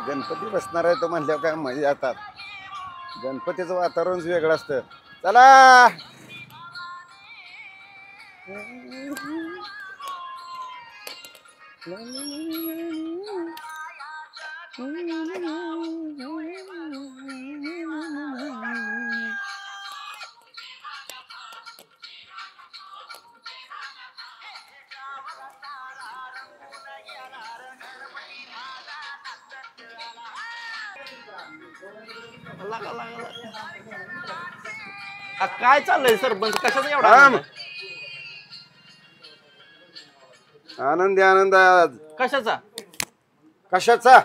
गणपती बसणार आहे तो म्हणल्यावर काय मजा येतात. गणपतीचं वातावरणच वेगळं असतं. चला काय चाललंय सरपंच? कशाचा एवढा थांब. आनंद आहे? आनंदी आनंद आज. कशाचा? कशाचा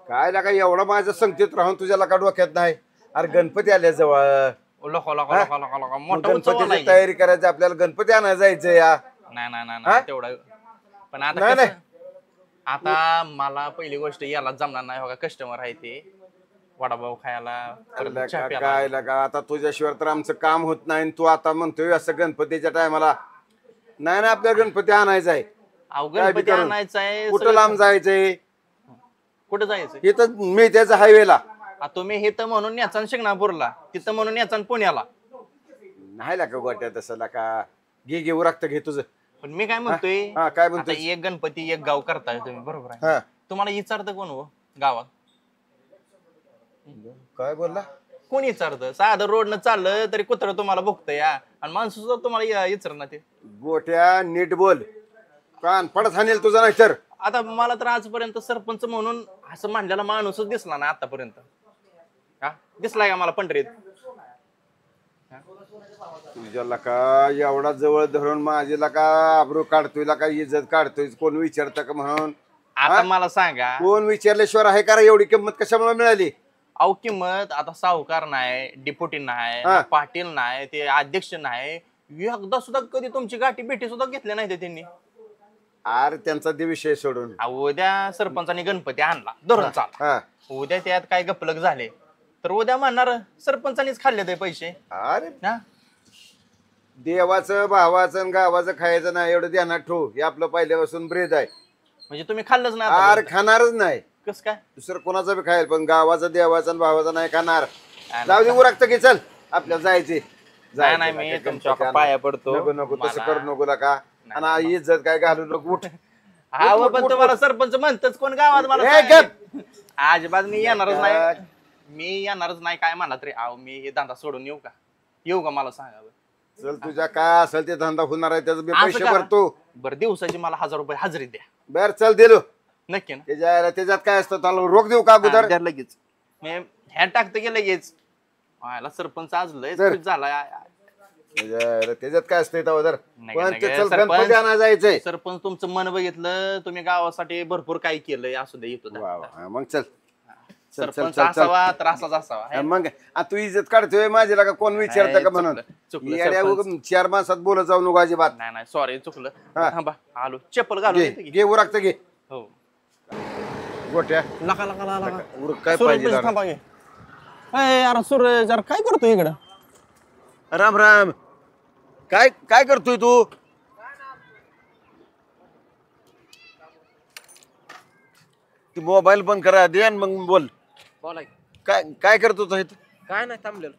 काय लागा एवढा माझ्या संगतीत राहून तुझ्या लका डोक्यात नाही. अरे गणपती आल्या जवळ. लोका लोका हा? लोका लोका लोका मग मोठा उत्सव गणपतीची नाही तयारी करायची आपल्याला. गणपती आणायला जायचं या. नाही नाही हा? नाही तेवढा पण आता नाही, कसं- नाही. आता मला पहिली गोष्ट याला जमणार नाही बघा. कस्टमर आहे ते वडापाव खायला परत अरे चहा लका, प्यायला. काय लगा आता तुझ्याशिवाय तर आमचं काम होत नाही आणि तू आता म्हणतोय असं गणपतीच्या टायमाला. नाही ना आपल्याला गणपती आणायचा आहे. अहो काय बी गणपती करून. आणायचा आहे. कुठं सगळं- लांब जायचंय? कुठं जायचं? इथं मेथ्याच्या हायवेला. तुम्ही हे तर म्हणून न्याचा शिंगणापूरला, तिथं म्हणून न्याचा पुण्याला. नाही लाका गोट्या तसं लाका. घे घे उरकत घे तुझं. पण मी काय म्हणतोय, हा काय आता म्हणतोय? एक गणपती एक गाव करताय तुम्ही, बरोबर आहे? हा तुम्हाला विचारतं कोण हो गावात? काय बोलला? कोण विचारतं? साधं रोडनं चाललं तरी कुत्र तुम्हाला बघतं या, आणि माणसं सुद्धा तुम्हाला विचारणार ते. गोट्या नीट बोल. कान पडत हानेल तुझा नाही तर. आता मला तर आजपर्यंत सरपंच म्हणून असं मांडलेला माणूसच दिसला ना आतापर्यंत. हा दिसलाय का मला पंढरीत? तुझ्या लका एवढा जवळ धरून माझी लका आबरू काढतोय लका इज्जत काढतोय. कोण विचारतं का म्हणून? आता हा? मला सांगा, कोण विचारल्याशिवाय आहे का रे? एवढी किंमत कशामुळे मिळाली? अहो किंमत आता सावकार नाही, डिप्युटी नाही, हा. पाटील नाही, ते अध्यक्ष नाही, एकदा सुद्धा कधी तुमची गाठी भेटी सुद्धा घेतल्या नाही ते त्यांनी. अरे त्यांचा ते विषय सोडून. अहो, उद्या सरपंचाने गणपती आणला धरून चाल, हा उद्या त्यात काय गपलक झाले तर उद्या म्हणणार सरपंचानीच खाल्ले ते पैसे. अरे हा देवाचं भावाचं आणि गावाचं खायचं नाही एवढं ध्यानात ठेव. हे आपलं पहिल्यापासून ब्रेद आहे. म्हणजे तुम्ही खाल्लंच अरे नाही? खाणारच नाही. कस काय? दुसरं कोणाचं बी खायला पण गावाचं देवाचं आणि भावाचं नाही खाणार. जाऊ दे उरकत की चल आपल्याला जायचे. नाही नाही मी तुमच्या पाया पडतो. नको नको तसं मला- करू नको का. आणि इज्जत काय घालू नको. उठ. हा व, पण तुम्हाला सरपंच म्हणतच कोण गावात मला ए, सांगा. अजिबात मी येणारच नाही. मी येणारच नाही काय म्हणला तरी. अहो मी हे धंदा सोडून येऊ का मला सांगा बरं. चल तुझ्या काय असेल ते धंदा होणार आहे त्याचे मी असं पैसे करा. भरतो. बरं दिवसाची मला 1000 रुपये हजेरी द्या. बर चल दिलो. नक्की ना? त्याच्यात काय असतं त्याला रोख देऊ का अगोदर? हा, द्या लगेच. मी ह्या टाकतं की लगेच. व्हायला सरपंच आज लय तर. खुश झाला. त्याच्यात काय असतंय तेव्हा जर नाही, पण नाही, ते चल सरपंच. गणपती आणायला जायचंय. सरपंच तुमचं मन बघितलं, तुम्ही गावासाठी भरपूर काही केलंय असू दे येतो. वा वा. हा, मग चल चल चल सरपंच चल चल. असावा तर असाच असावा. हा, मग तू इज्जत काढतोय माझी का कोण विचारतं का नाही, म्हणून? चुकलं, येड्या सरपंच. उगाच 4 माणसात बोलत जाऊ नको अजिबात. नाही नाही सॉरी चुकलं. हा. थांबा आलो. चप्पल घालून घे येतो की? घे उरकत घे. हो. गोट्या लका लका लका उरक काय पाहिजे जरा. थांबा घे. अरे सूरज जरा काय करतो इकडं? राम राम. काय काय करतोय तू? ती मोबाईल बंद करा दे आणि मग बोल. बोला. काय काय करतो तो इथं? काय नाही थांबलेलं.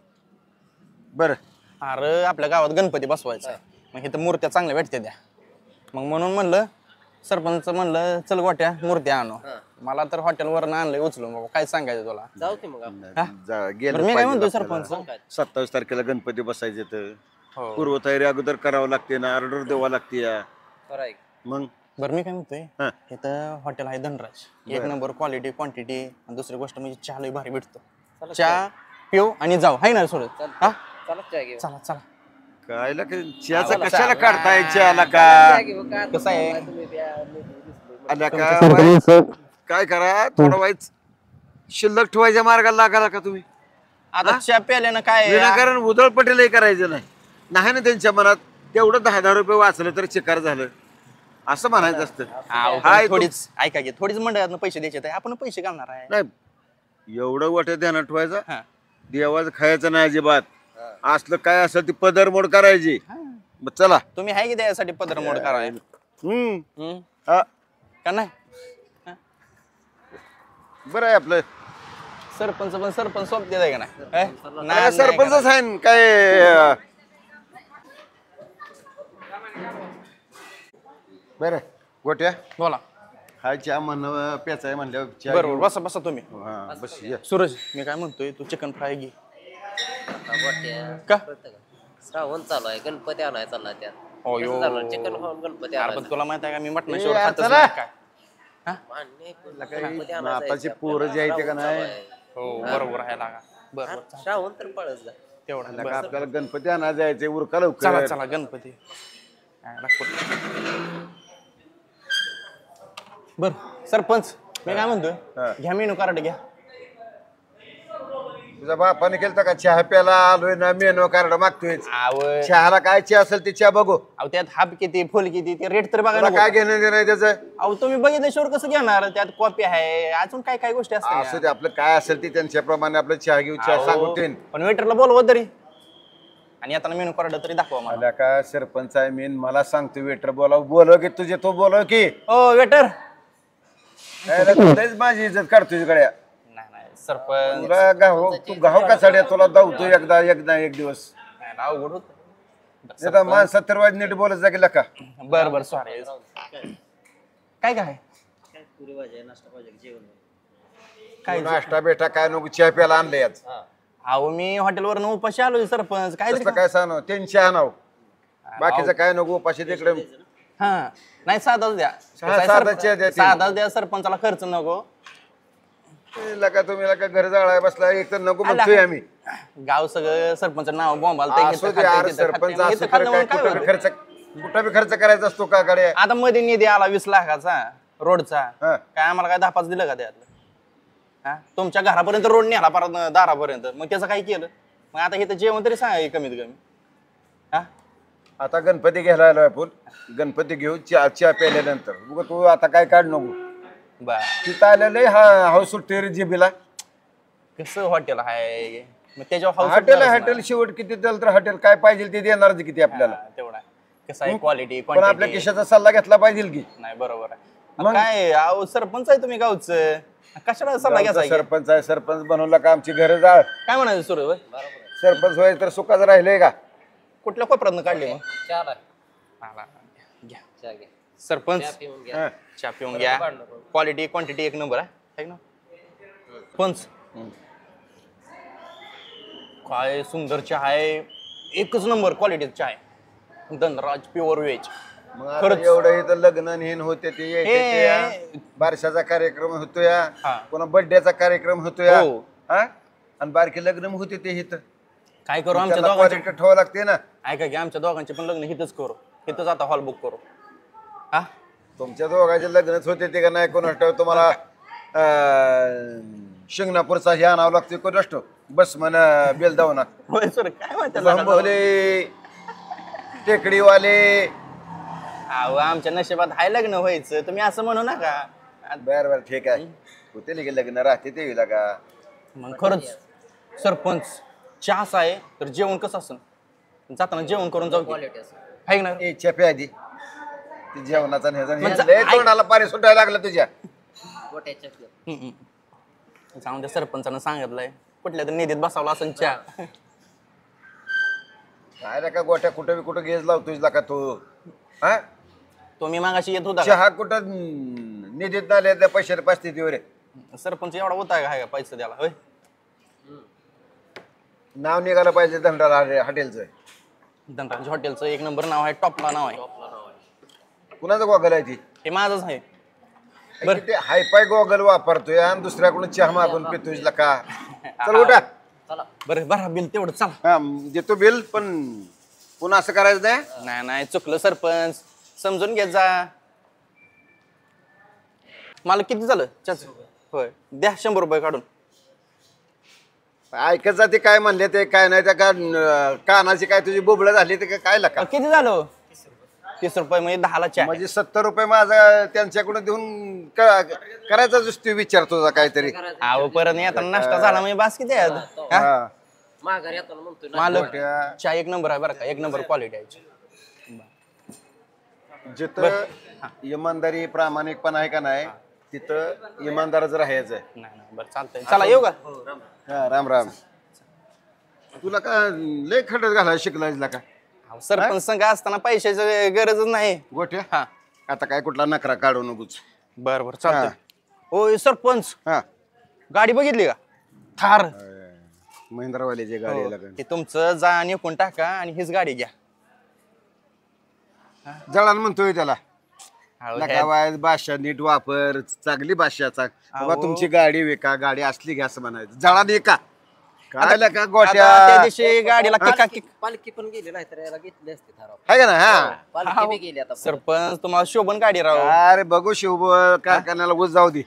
बरं अरे आपल्या गावात गणपती बसवायचा आहे. मग इथं मूर्त्या चांगल्या भेटते द्या. मग म्हणून म्हणलं सरपंच म्हणलं चल गोट्या मूर्त्या आणू. मला तर हॉटेलवर आणलंय उचलून. बाबा काय सांगायचं तुला? जाऊ की मग हा? गेलं बरं, मी काय म्हणतोय पाहिजे सरपंच? आपल्याला. 27 तारखेला गणपती बसायचे तर हो. पूर्वतयारी अगोदर करावं लागते ना. ऑर्डर द्यावा लागते या. खरं आहे. मग बरं मी काय म्हणतोय, हा. इथं हॉटेल आहे धनराज. एक बरं. Number quality quantity. आणि दुसरी गोष्ट म्हणजे चहा लय भारी भेटतो. चहा पिऊ आणि जाऊ हाय ना सोडत. हा चला चहा घेऊ. चला चला. काय चहाचं कशाला काढताय चहाला का? चहा घेऊ का? कसं आहे? तुम्ही द्या, मी दिसलोय. आल्या का? काय करा थोडं वाईच शिल्लक ठेवायच्या मार्गाला लागाला का तुम्ही? आता चहा प्यायल्यानं काय विनाकारण उधळपटेलही करायचं नाही. नाही ना त्यांच्या मनात तेवढं 10,000 रुपये वाचलं तर चिकार झालं असं म्हणायचं असतं. अहो, हाय पण तू- थोडीच ऐका की थोडीच मंडळातनं पैसे द्यायचे आहेत. आपण पैसे घालणार आहे. नाही एवढं वाटत ध्यानात ठेवायचं. हा. देवाचं खायचं नाही अजिबात. असलं काय असेल ती पदरमोड करायची. मग चला. तुम्ही आहे की त्यासाठी पदर मोड कराय? हम्म हम्म? हा. का नाही? बरं आहे आपलं. सरपंच पण सरपंच सोबत आहे का नाही काय सरपंचच आहे न, काय बरं गोट्या बोला. हा चहा म्हणणं प्याचा आहे म्हणल्यावर चहा बरोबर घेऊ. बसा बसा तुम्ही. हा बस ये. सूरज मी काय म्हणतोय तू चिकन फ्राय घे. आता गोट्या का? कळतं का? श्रावण चालू आहे गणपती आणाय चालला त्यात हो, यो. कसं चालणार? चिकन खाऊन गणपती यार आणायचा. पण तुला माहित आहे का मी मटणा ए, शिवाय यार, खातच चला. नाही काय. मान्य आहे, पण काही गणपती आणायला मापाची जायचं पोरं जी आहे ते का श्रावण नाही? चालू आहे. हो बरोबर आहे लागा. बरोबर हा, श्रावण तर पळत जा तेवढा लका बरं. आपल्याला गणपती आणा जायचे उरका चला लवकर. चला गणपती. बर सरपंच मी काय म्हणतोय हा. घ्या मेनू कार्ड घ्या. तुझ्या बापाने केलं का चहा प्याला आलोय ना मेनू कार्ड मागतोय. आव चहाला काय चहा असेल ते चहा बघू. अहो त्यात हाफ किती फुल किती ते रेट तर बघा तुला नको. काय घेणं देणं आहे त्याचं. अहो तुम्ही बघितल्याशिवाय कसं घेणार त्यात कॉपी आहे अजून काय काय गोष्टी असं असतात ते आपलं काय असेल ते त्यांच्याप्रमाणे आपलं चहा घेऊ चहा सांगू ते. पण वेटरला बोलवा तरी आणि आता मेनू कार्ड तरी दाखवा मला. मला का सरपंच आहे मेन मला सांगतो वेटर बोलव की तुझे तो बोलव की ओ वेटर. लयच माझी इज्जत काढतो तुझ्याकडे. नाही नाही सरपंच तुला गाव तू गाव का साड्या तुला धावतो एकदा एकदा एक दिवस. नाही, अवघड होत. आता माणसात तर वाज नीट बोलत जा गेला का. बर बर सॉरी काय काय पुरी भाजी नाश्ता पाहिजे जेवण काय नाश्ता बेटा काय नको चहा प्याला आणलं याच. अहो मी हॉटेलवर उपाशी आलो सरपंच काय तसलं काय सांग त्यांची आणाव बाकीचं काय नको उपाशी तिकडे. हा नाही साधाच द्या साधा चहा द्या ते. साधाच द्या सरपंचाला खर्च नको. लका तुम्ही लका घर जाळाय बसला एक तर नको म्हणतोय आम्ही. गाव सगळं सरपंच नाव बॉम्बाल असू दे यार सरपंच असू तर काय कुठं बी खर्च करायचा असतो का कडे. आता मध्ये निधी आला 20 लाखाचा रोडचा हा. काय आम्हाला काय 10-5 दिलं का त्यातलं हा तुमच्या घरापर्यंत रोड नेला परत दारापर्यंत मग त्याचं काय केलं मग आता हे तर जेवण तरी सांगा कमीत कमी हा आता गणपती घ्यायला आलोय आपण गणपती घेऊ चहा चहा प्यायल्यानंतर बघ तू आता काय काढ नको. बर तिथं आलेलं हा हाऊस सुट्टी रे जिबीला. कसं हॉटेल आहे मग त्याच्यावर house हॉटेल होणारच हॉटेल शेवट किती दिलं तर हॉटेल काय पाहिजे ते देणारच किती ना. आपल्याला. हा, तेवढा कसं आहे क्वालिटी पण आपल्या खिशाचा सल्ला घेतला पाहिजे की. नाही बरोबर आहे मग काय अहो सरपंच आहे तुम्ही गावचं कशाला सल्ला घ्यायचा आहे? सरपंच आहे सरपंच बनवला का आमची घर जाळ. काय म्हणायचं सुरू सरपंच व्हायचं तर सुखाच राहिलंय का. कुठल्या कोपऱ्यातनं काढले मग चहाला आला, घ्या चहा घ्या सरपंच चहा पिऊन घ्या हा. चहा पिऊन घ्या क्वालिटी क्वांटिटी एक नंबर आहे ना पंच काय सुंदर चहा आहे एकच नंबर क्वालिटीचा चहा आहे धनराज प्युअर व्हेज मग आता खरंच. एवढं इथं लग्न न हेन होते ते यायचे ते या. बारशाचा कार्यक्रम होतोय हा. कोणा बर्थडेचा कार्यक्रम होतोय हो. हा आणि बारके लग्न होते ते इथं काय करू आमच्या त्याला दोघांचे quality ठेवावं लागते ना. ऐका की आमच्या दोघांचे पण लग्न इथंच करू इथंच आता हॉल बुक करू हा तुमच्या दोघांचे लग्नच होते ते का नाही कोण तुम्हाला शिंगणापूरचा हे आणावं लागते कोण असतो बस म्हणा बेलदावना होय सर काय म्हणते लग्नाचं? लंबवले टेकडीवाले. अहो आमच्या नशिबात हाय लग्न व्हायचं तुम्ही असं म्हणू नका बर बर ठीक आहे होते की लग्न राहते ते होईल का. मग खरंच सरपंच चहा असा आहे तर जेवण कसं असं जाताना जेवण करून जाऊ की? क्वालिटी असं हाय ना ए चपे आधी ती जेवणाचा म्हणजे लय तोंडाला पाणी सुटायला लागलं तुझ्या. गोट्याच्या पिऊन. हम्म. जाऊन त्या सरपंचानं सांगितलंय कुठल्या तरी निधीत बसावला असं चहा काय रे का गोट्या कुठं बी कुठं गेज लावतो तुझला का तू हा तुम्ही मागाशी येत होता का? चहा कुठं निधीत आले त्या पैशाला पाचते ती रे. सरपंच एवढा होता का हाय का पैसे द्यायला होय नाव निघालं पाहिजे धंडाला हॉटेलचं. धनराज हॉटेलचं एक नंबर नाव आहे टॉपला नाव आहे कुणाचं गॉगल आहे ती हे माझंच आहे ते हायफाय गॉगल वापरतोय आणि दुसऱ्याकडून चहा मागून पितोय तुझला का. चल उठा चला बरं बरं बिल तेवढं चला हा देतो बिल पण पुन्हा असं करायचं नाही. नाही नाही चुकलं सरपंच समजून घेत जा मला किती झालं होय द्या 100 रुपये काढून ऐकत जाते काय म्हणले ते काय नाही त्या कानाची काय तुझी बोबळ झाली ते काय लका. किती झालं 30 रुपये म्हणजे 10ला चहा म्हणजे 70 रुपये माझा त्यांच्याकडून देऊन करायचा जुस्ती विचार तुझा काहीतरी. अहो परत येताना नाश्ता झाला म्हणजे बास किती आहेत हा? हा. माघार येताना म्हणतोय ना मालक गोट्या. चहा एक नंबर आहे बरं का एक नंबर क्वालिटी आहे जिथं इमानदारी प्रामाणिकपणा आहे का नाही तिथं इमानदारच राहायचं आहे. नाही नाही बरं चालतंय चला येऊ का हो राम हा, राम राम. तुला का लय खड्यात घालायला शिकलायला का अहो, सरपंच संघ असताना पैशाची गरजच नाही गोट्या? हा आता काय कुठला नखरा काढू नकोच. बर बर चालतंय होय सरपंच हा, गाडी बघितली का थार महिंद्रावाल्याची गाडी आहे लागेल. हे तुमचं जा आणि एकूण टाका आणि हीच गाडी घ्या जळाल म्हणतोय त्याला. अहो, नका वाय भाषा नीट वापर, चांगली भाषाचा बाबा. अहो. तुमची गाडी विका, गाडी असली घ्या असं म्हणायचं. जळा दे का काय का आता गोट्या त्या दिवशी गाडीला किका किक पालखी पण गेली नाही तर याला घेतली असते थाराव. आहे का ना? हा, पालखी बी गेली आता सरपंच तुम्हाला शोभन गाडी राहू अरे बघू शिव, कारखान्याला ऊस जाऊ दे.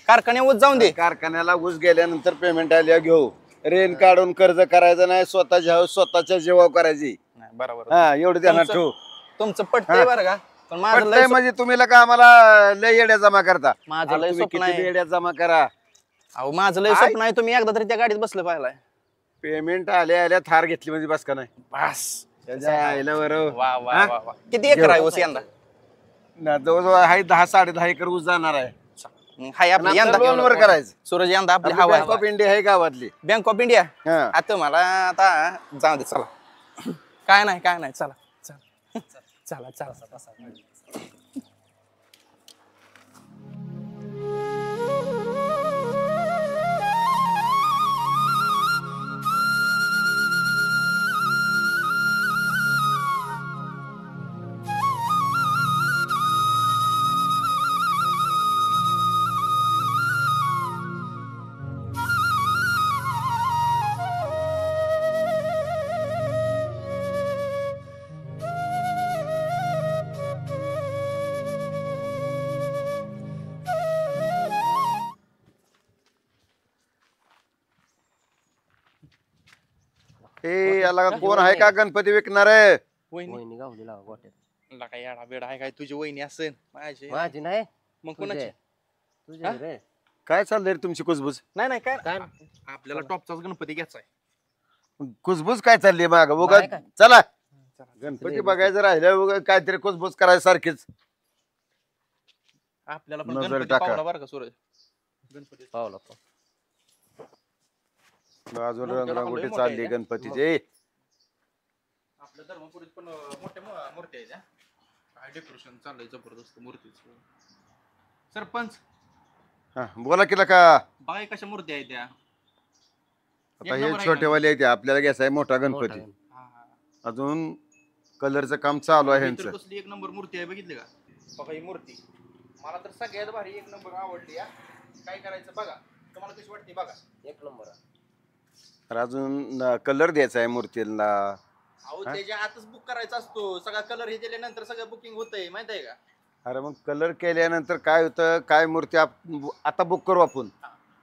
कारखान्यावर जाऊन दे कारखान्याला ऊस गेल्यानंतर पेमेंट आल्या घेऊ. रेन काढून कर्ज करायचं नाही, स्वतःच्या जीवावर करायची. नाही, बरोबर हा, एवढं ध्यानात तुमचं- ठेवू. तुमचं पटतंय बरं का पण माझं लय पटतंय म्हणजे तुम्ही का आम्हाला लय येड्या जमा करता. माझं अरे लय तुम्ही स्वप्न किती आहे. येड्या जमा करा. अहो माझं लय स्वप्न आहे तुम्ही एकदा तरी त्या गाडीत बसलं पाहिलाय पेमेंट आल्या आल्या थार घेतली म्हणजे बस का नाही? बस त्याच्या आईला बरं. वा वा हा? वा वा किती एकर आहे ऊस यंदा ना, जवळजवळ आहे 10-10.5 एकर ऊस जाणार आहे. हाय आपली यंदा लोनवर करायचं. सूरज यंदा आपली आपली हवा बँक ऑफ इंडिया आहे गावातली. बँक ऑफ इंडिया हा. आता मला आता जाऊ दे चला काय नाही चला चला चला चला ए याला कोण आहे का गणपती विकणार आहे? वहिनी वहिनी गावली लावा गोट्यात. ला काय येडा बेडा आहे काय तुझी वहिनी असेल माझी माझी नाही मग तुझी कोणाची आहे. तुझी आहे रे. काय चाललंय रे तुमची कुसबुस? नाही काय काय? आपल्याला टॉपचाच गणपती घ्यायचा आहे कुसबुस काय चालली माग उगा? नाही काय? चला गणपती बघायचं राहिलं उगा काहीतरी कुसबुस करायचं सारखीच. आपल्याला पण नजर गणपती टाका. पावला बरं का सूरज गणपती पावला पाव. अजून मोठ्या रंगरंगोटी मोठ्या चालली आहेत, गणपतीची. आपल्या धर्मपुरीत पण मोठ्या मूर्ती आहेत काय डेकोरेशन चाललंय जबरदस्त मूर्तीचं सरपंच हा, बोला केला का? बघा कशा मूर्ती आहेत त्या आता हे छोटेवाले आहेत, आपल्याला घ्यायचा आहे मोठा गणपती. हा, हा. अजून कलरचं काम चालू आहे ही तर ह्यांचं. कसली एक नंबर मूर्ती आहे बघितली का बघा ही मूर्ती मला तर सगळ्यात भारी एक नंबर आवडली या काय करायचं बघा तुम्हाला कशी वाटते बघा एक नंबर आहे. तर अजून कलर द्यायचा आहे मूर्तीला. अहो त्याच्या आतच बुक करायचा असतो सगळा कलर हे दिल्यानंतर सगळं बुकिंग होतंय माहित आहे का अरे मग कलर केल्यानंतर काय होतं, काय मूर्ती आता बुक करू आपण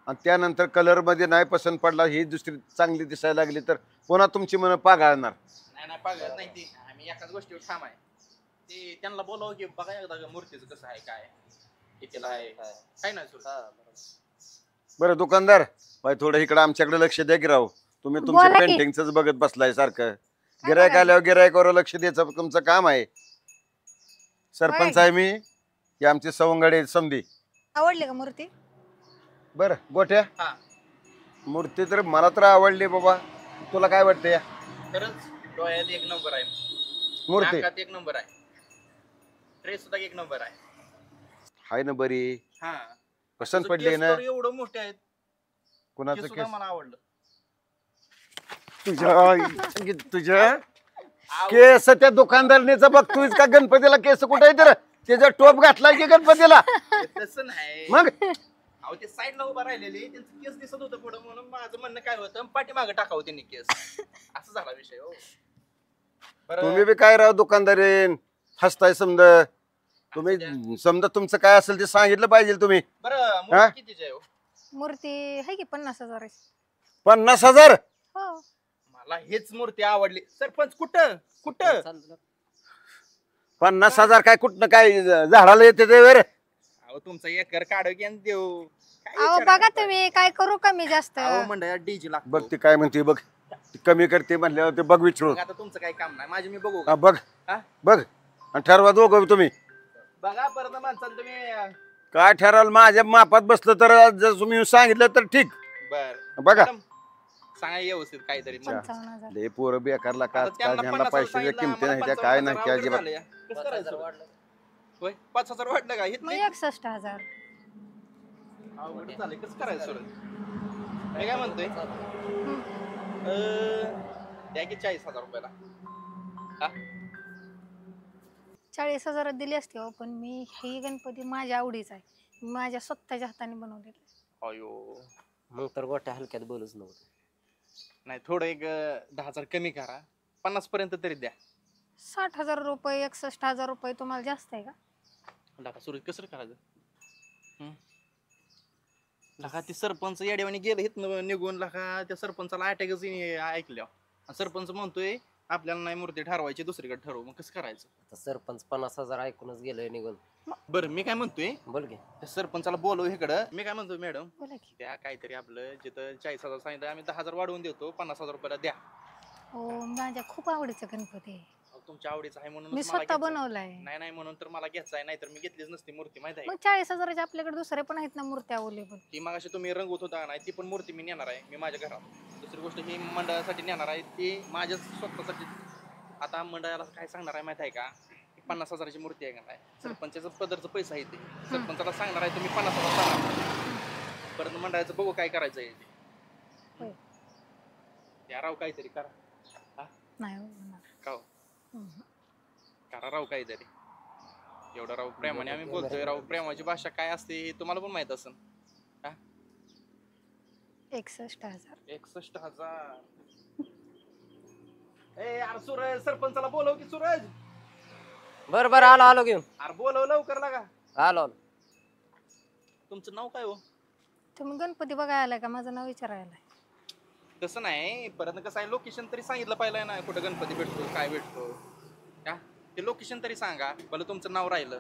आणि त्यानंतर कलर मध्ये नाही पसंत पडला, ही दुसरी चांगली दिसायला लागली तर पुन्हा तुमची मन पागाळणार. नाही पागत नाही ती आम्ही एकाच गोष्टीवर ठाम आहे ते त्यांना बोलावं की बघा एकदा मूर्तीचं कसं आहे काय कितीला आहे काय नाही सुरू हा, बरोबर. बरं दुकानदार बाई थोडं इकडे आमच्याकडे लक्ष द्या की राव. तुम्ही बोला तुमच्या की. पेंटिंगच बघत बसलाय सारखं. गिरायक आल्यावर गिरायकावर लक्ष द्यायचं तुमचं काम आहे. सरपंच आहे मी, हे आमचे सवंगडे समधी. आवडली का मूर्ती? बर गोट्या हा मूर्ती तर मला तर आवडली बाबा. तुला काय वाटतं या खरंच डोळ्यात एक नंबर आहे मूर्ती? नाकात एक नंबर आहे ड्रेस सुद्धा एक नंबर आहे हाय ना बरी, हा पसंत तुझं पडली केस ना? तर एवढं मोठे आहेत कुणाचं ते सुद्धा केस? मला आवडलं तुझ्या केस त्या दुकानदारणीचं बघतोय का गणपतीला केस कुठे आहे तर त्याचा टोप घातलाय की गणपतीला? तसं नाही मग अहो ते साईडला उभा राहिलेले त्यांचं केस दिसत होतं पुढं म्हणून माझं म्हणणं काय होतं पाठीमागं टाकावं त्यांनी केस असं झाला विषय हो तुम्ही बी काय राव दुकानदारीन हसताय समज. तुम्ही समजा तुमचं काय असेल ते सांगितलं पाहिजे तुम्ही. बरं हा? मूर्ती कितीची आहे हो? मूर्ती आहे की 50,000. 50,000? हो. मला हेच मूर्ती आवडली सरपंच कुठं कुठं चालतं ना. 50,000 काय कुठनं काय झाडाला येते ते वर? अहो तुमचा एकर काढ की आणि देऊ काय अहो विचार बघा करताय? तुम्ही काय करू कमी जास्त? अहो मंडळात डीजे बघ लागतो ती काय म्हणते बघ. ती कमी करते म्हणल्यावर ते बघ विचारू. मग आता तुमचं काही काम नाही माझे मी बघू का? हा, बघ हा? बघ आणि ठरवा दोघं तुम्ही. बघा परत माणसाला तुम्ही काय ठरवलं माझ्या मापात बसलं तर जर तुम्ही सांगितलं तर ठीक. बर बघा. सांगा व्यवस्थित काहीतरी मग. 55,000. लय पोरं बेकारला का आता त्यांना ह्यांना 50,000 पैशाच्या सांगितलं, किमती नाही आम्हाला त्या काय 55,000 नाही त्या अवघड अजिबात. झालं या. कसं 5,000 करायचं? वाढलं. होय 5,000 वाढलं का मग इथली 61,000. अवघड झालं कसं करायचं सूरज? मी काय म्हणतोय द्या की 40,000 रुपयाला. हा 40,000 दिली असते हो, पण मी ही गणपती माझ्या आवडीचा आहे. मी माझ्या स्वतःच्या हाताने बनवलेला आहे. अयो मग तर गोट्या हलक्यात बोलूच नव्हतं. नाही थोडं एक 10,000 कमी करा 50 पर्यंत तरी द्या. 60,000 रुपये 61,000 रुपये तुम्हाला जास्त आहे का? लका सूरज कसं करायचं? लका ती सरपंच येड्यावानी गेलं हिथनं निघून लका त्या सरपंचाला अटॅकच ऐकल्या सरपंच म्हणतोय आपल्याला नाही मूर्ती ठरवायची दुसरीकडे ठरवू. मग कसं करायचं? आता सरपंच 50,000 ऐकूनच गेलोय निघून. बरं मी काय म्हणतोय बोल की. त्या सरपंचाला बोलव इकडं. मी काय म्हणतोय मॅडम बोला की. त्या काहीतरी आपलं जिथं 40,000 सांगितलं आम्ही 10,000 वाढवून देतो 50,000 रुपयाला द्या. हो माझ्या खूप आवडीचा गणपती आहे. अहो, तुमच्या आवडीचं आहे म्हणून मी स्वतः बनवलाय. नाही नाही म्हणून तर मला घ्यायचं आहे नाहीतर मी घेतलीच नसती मूर्ती माहिती आहे मग 40,000च्या आपल्याकडे दुसरे पण आहेत ना मूर्त्या अवेलेबल. ती मग अशी तुम्ही रंगवत होता नाही ती पण मूर्ती मी नेणार आहे मी माझ्या घरात. दुसरी गोष्ट ही मंडळासाठी नेणार आहे ती माझ्या स्वतःसाठी. आता मंडळाला काय सांगणार आहे माहिती आहे का 50,000ची मूर्ती आहे का नाही सरपंचाचं पदरचं पैसा आहे ते सरपंचाला सांगणार आहे तुम्ही 50,000 सांगा परत मंडळाचं बघू काय करायचं आहे होय. त्या राव काहीतरी करा. नाही हो, होणार. का हो? हम्म. करा राव काहीतरी. एवढं राव प्रेमाने आम्ही बोलतोय राव प्रेमाची भाषा काय असते हे तुम्हाला पण माहित असेल. 61,000. 61,000 ए यार सूरज सरपंचाला बोलव की सूरज. बरं बरं आलो आलो घेऊन. अरे बोलव लवकर लागा. आलो आलो. तुमचं नाव काय हो? तुम्ही गणपती बघायला आलाय का? माझं नाव विचारायला आहे. तसं नाही परत कसं आहे लोकेशन तरी सांगितलं पाहिजे ना कुठं गणपती भेटतो काय भेटतो का ते लोकेशन तरी सांगा भलं तुमचं नाव राहिलं.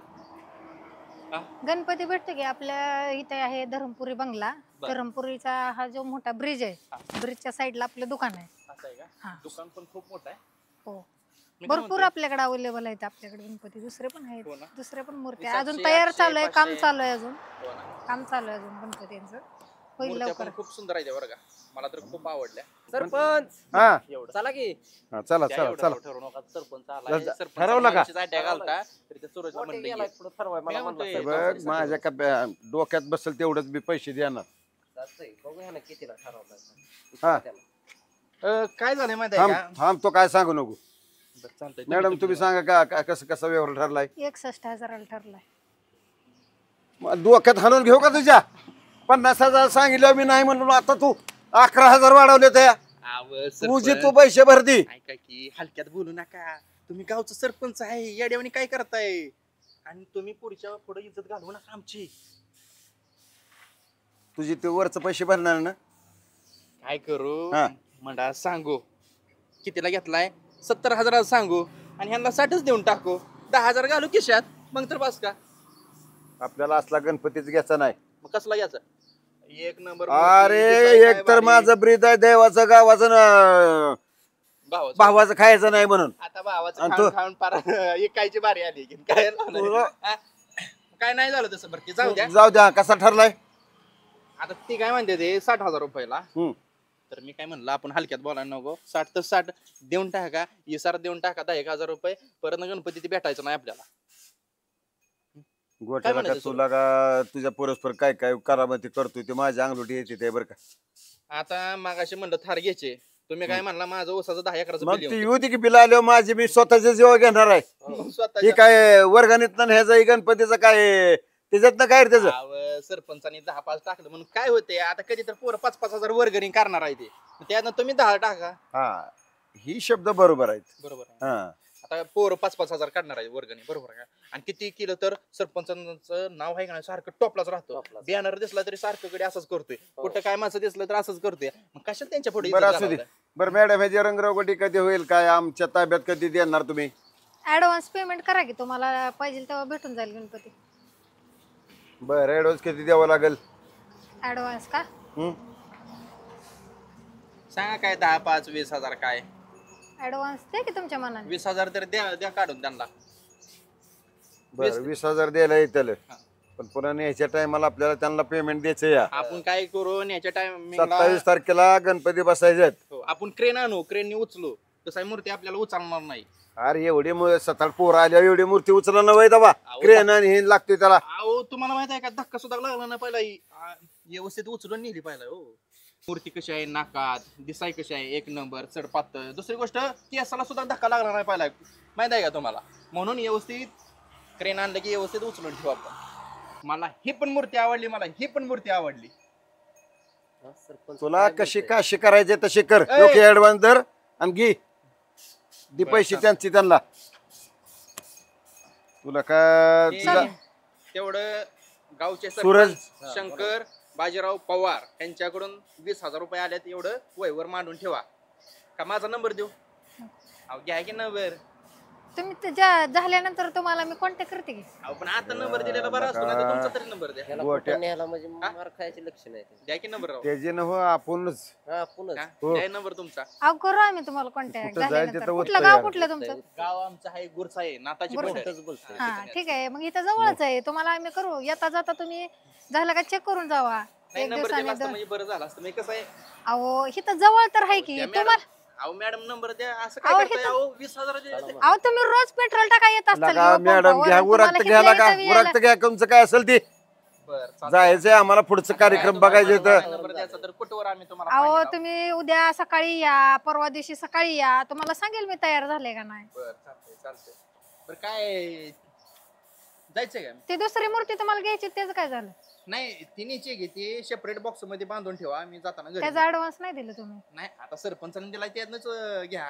गणपती भेटतो की आपल्या इथे आहे धरमपुरी बंगला. बरं. धरमपुरीचा हा जो मोठा ब्रिज आहे ब्रिजच्या साईडला आपलं दुकान आहे. असं आहे का? हा. दुकान पण खूप मोठं आहे. हो मी काय भरपूर म्हणतोय, आपल्याकडे अवेलेबल आहेत. आपल्याकडे गणपती दुसरे पण आहेत. हो ना? दुसरे पण मूर्ती 700, अजून तयार 800, चालू आहे. काम 500. चालू आहे अजून. हो ना? काम चालू आहे अजून गणपतींचं. होईल मूर्त्या लवकर. पण खूप सुंदर आहे बरं का मला तर खूप आवडल्या. सरपंच हा एवढं चला की. हा, चला त्या चला एवढं चला. नाव ठरवू नका. सरपंच आलाय जा- सरपंच ठरवलं का? अटॅक घालता तरी त्या सूरजला गोट्या म्हणलं गेलाय ये. पुढं ठरवाय मला मी म्हणलं म्हणतोय, सरपंच. बघ माझ्या का डोक्यात बसेल तेवढंच मी पैसे देणार. चालतंय. बघूया ना कितीला ठरवलं. हा. काय झालंय माहिती आहे थांब का? थांब तो काय सांगू नको. बरं, चालतंय. मॅडम तुम्ही सांगा कसं कसं व्यवहार ठरलाय. 61,000 ठरलाय. मग डोक्यात हाणून घेऊ का तुझ्या 50,000 सांगितलं मी नाही म्हणून आता तू 11,000 वाढवले त्या आव, तुझे सरपंच. तू पैसे भर दे. ऐका की हलक्यात बोलू नका तुम्ही गावचं सरपंच आहे येड्यावानी काय करताय आणि तुम्ही पुढच्या पुढे इज्जत घालवू नका आमची. तुझे ते वरचं पैसे भरणार ना. काय करू हा. म्हणा सांगू कितीला घेतलाय 70,000 सांगू आणि ह्यांना 60च देऊन टाकू 10,000 घालू खिशात मग तर बस का. आपल्याला असला गणपतीच घ्यायचा नाही. मग कसला घ्यायचा एक नंबर अरे एक तर माझं ब्रीद आहे देवाचं गावाचं भावाचं खायचं नाही म्हणून. आता भावाचं आणि खाऊन तो- खाऊन पार एकायची बारी आली की काय लावलंय? हा? काय नाही झालं तसं बरं ते जाऊ द्या. जाऊ द्या कसा ठरलाय. आता ती काय म्हणते ते 60,000 रुपयाला हम्म. तर मी काय म्हणलं आपण हलक्यात बोलायला नको 60 तर 60 देऊन टाका इसार देऊन टाका 10,000 रुपये परत गणपती ते भेटायचं नाही आपल्याला. गोट्याला का म्हणायचं तुला का तुझ्या परस्पर काय काय करामती करतोय ते माझ्या अंगलोटी येते ते बरं का. आता मागाशी म्हणलं थार घ्यायचे तुम्ही काय म्हणला माझं ऊसाचं 10 एकराचं मग बिल ती येऊन येऊ दे की बिल आल्यावर माझी मी स्वतःच्या जीवा घेणार आहे. मग हे स्वतःच्या काय वर्गानीत ह्याचा गणपतीचं काय त्याच्यात काय रे त्याचं. गाव सरपंचानी 10-5 टाकलं म्हणून काय होते आता कधी तर पोरं 5-5 हजार वर्गणी करणार आहे ते त्यातनं तुम्ही 10 टाका. हा ही शब्द बरोबर आहेत. बरोबर आहे. हा आता पोरं 5-5 हजार काढणार आहे वर्गणी बरोबर आहे का आणि किती केलं तर सरपंचाचं नाव आहे का नाही सारखं टॉपलाच राहतो. टॉपलाच. बॅनर दिसला तरी सारखं कडे असंच करतोय कुठं काय माणसं दिसलं तर असंच करतोय मग कशाला त्यांच्या पुढे बरं असू दे. बरं मॅडम ह्याची रंगरंगोटी कधी होईल काय आमच्या ताब्यात कधी देणार तुम्ही. ऍडव्हान्स पेमेंट करा की तुम्हाला पाहिजे तेव्हा भेटून जाईल गणपती. बरं ऍडव्हान्स किती द्यावं लागेल. ऍडव्हान्स का? हम्म? सांगा काय 10-5-20,000 काय ऍडव्हान्स द्या की तुमच्या मनाने. 20,000 तर द्या काढून त्यांना. बरं 20,000 द्यायला येतील. पण पुन्हा न्यायच्या टायमाला आपल्याला त्यांना पेमेंट द्यायचं या आपण काय करू याच्या टायमिंगला 27 तारखेला गणपती बसायचे आपण क्रेन आणू क्रेननी उचलू तसा मूर्ती आपल्याला उचलणार नाही. अरे एवढी 7-8 पोरं आल्या एवढी मूर्ती उचलला नव्हे दबा अहो, क्रेन आणि हे लागतोय त्याला. अहो तुम्हाला माहित आहे का धक्का सुद्धा लागला ना पहिला व्यवस्थित उचलून नेली पाहिला हो. मूर्ती कशी आहे नाकात दिसाय कशी आहे एक नंबर चढ पातळ. दुसरी गोष्ट केसाला सुद्धा धक्का लागला नाही पाहिला माहित आहे का तुम्हाला. म्हणून व्यवस्थित क्रेन आणलं की व्यवस्थित उचलून ठेवू आपण. मला ही पण मूर्ती आवडली मला ही पण मूर्ती आवडली. हा, सरपंच तुला काय कशी बोलतोय? काशी करायचे तशी कर ए! ओके ऍडव्हान्स दर आणि घे दे बरं, पैसे चालेल. त्यांची त्यांना. तुला काय ते तुझा तेवढं गावचे सूरज. सरपंच शंकर बाजीराव पवार यांच्याकडून 20,000 रुपये आल्यात एवढं वहीवर मांडून ठेवा. का माझा नंबर देऊ. अहो घ्या की नंबर. तुम्ही झाल्यानंतर तुम्हाला मी कॉन्टॅक्ट करते की. अहो पण आता नंबर दिलेला बरा असतो नाही तर तुमचा तरी नंबर द्या. याला गोट्या. कुठं न्यायला म्हणजे मार खायचे लक्ष नाही ते. द्या की नंबर राव. त्याचे न हो आपणच हा पुन्हा हो. द्या नंबर तुमचा. अहो करू आम्ही तुम्हाला कॉन्टॅक्ट कुठं जायचं झाल्यानंतर. तर कुठलं उत्तर गाव यार. कुठलं तुमचं. गाव आमचं आहे गुरसा आहे नाताची गुरसा. बोट आहे. बोलतोय हा ठीक आहे मग इथं जवळच आहे तुम्हाला आम्ही करू. येता जाता तुम्ही झालं का चेक करून जावा. नाही एक नंबर दिला दिवसाने असतं म्हणजे बरं झालं असतं. मी कसं आहे अहो इथं जवळ तर आहे की त्या तुम्हाला. मॅडम अहो मॅडम नंबर द्या असं अहो, काय हे करताय तर- अहो 20,000 अहो तुम्ही रोज पेट्रोल टाका येत असताल लगा ह्यो मॅडम पंपावर. घ्या तुम्हाला उरक्त किती घ्यायला का यायचं यायला. उरक्त घ्या तुमचं काय असेल ते बरं चालतंय. जायचंय आम्हाला पुढचं कार्यक्रम बघायचे तर नंबर द्यायचा तर कुठवर आम्ही तुम्हाला अहो पाहिजे आहोत. तुम्ही उद्या सकाळी या परवा दिवशी सकाळी या तुम्हाला सांगेल मी तयार झाले का नाही. बरं चालतंय. बरं काय जायचंय का. ती दुसरी मूर्ती तुम्हाला घ्यायची त्याचं काय झालं. नाही तिन्हीची घे ती सेपरेट बॉक्स मध्ये बांधून ठेवा मी जाताना घरी. त्याचा ऍडव्हान्स नाही दिलं तुम्ही. नाही आता सरपंचाने दिला त्यातनंच घ्या.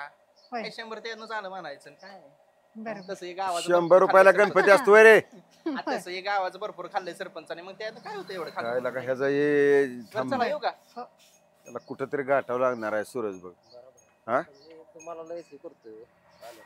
होय. काय 100 त्यातनंच आलं म्हणायचं काय. बरं तसं हे गावाचं 100 भरपूर रुपयाला खाल्लंय गणपती सरपंचाने. असतोय रे. आता तसं हे गावाचं भरपूर खाल्लंय सरपंचाने मग त्यात काय होतं एवढं काय खाल्लं. लागा ह्याचा ये बरं, थांब. चला येऊ का. त्याला कुठंतरी गाठावं लागणार आहे सूरज बघ. बरोबर. हा? म्हणजे तुम्हाला लयच हे करतोय. चालेल.